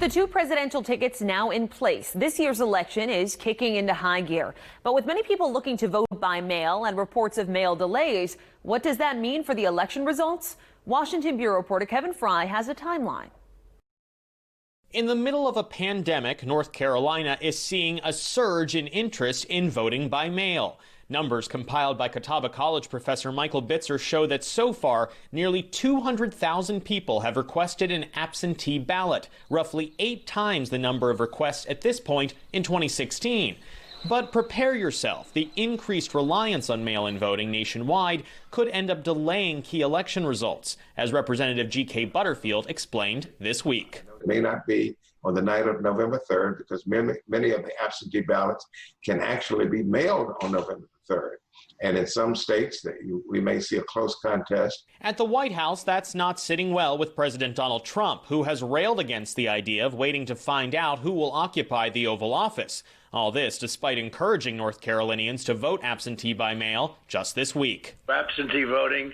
The two presidential tickets now in place. This year's election is kicking into high gear. But with many people looking to vote by mail and reports of mail delays, what does that mean for the election results? Washington Bureau reporter Kevin Fry has a timeline. In the middle of a pandemic, North Carolina is seeing a surge in interest in voting by mail. Numbers compiled by Catawba College professor Michael Bitzer show that so far, nearly 200,000 people have requested an absentee ballot, roughly 8 times the number of requests at this point in 2016. But prepare yourself. The increased reliance on mail-in voting nationwide could end up delaying key election results, as Representative G.K. Butterfield explained this week. It may not be on the night of November 3rd because many of the absentee ballots can actually be mailed on November 3rd. And in some states, we may see a close contest. At the White House, that's not sitting well with President Donald Trump, who has railed against the idea of waiting to find out who will occupy the Oval Office. All this despite encouraging North Carolinians to vote absentee by mail just this week. Absentee voting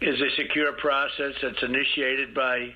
is a secure process that's initiated by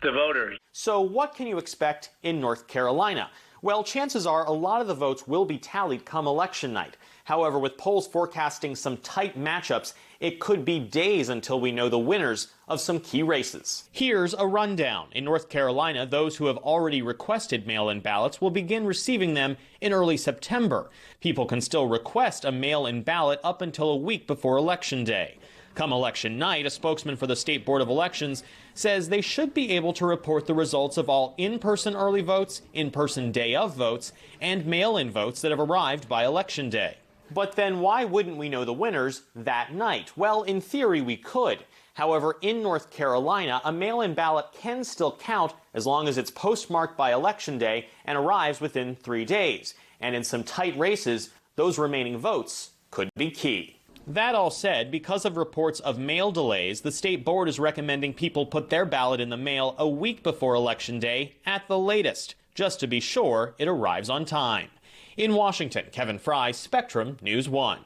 the voter. So what can you expect in North Carolina? Well, chances are a lot of the votes will be tallied come election night. However, with polls forecasting some tight matchups, it could be days until we know the winners of some key races. Here's a rundown. In North Carolina, those who have already requested mail-in ballots will begin receiving them in early September. People can still request a mail-in ballot up until a week before Election Day. Come election night, a spokesman for the State Board of Elections says they should be able to report the results of all in-person early votes, in-person day of votes, and mail-in votes that have arrived by Election Day. But then why wouldn't we know the winners that night? Well, in theory, we could. However, in North Carolina, a mail-in ballot can still count as long as it's postmarked by Election Day and arrives within 3 days. And in some tight races, those remaining votes could be key. That all said, because of reports of mail delays, the state board is recommending people put their ballot in the mail a week before Election Day at the latest, just to be sure it arrives on time. In Washington, Kevin Fry, Spectrum News 1.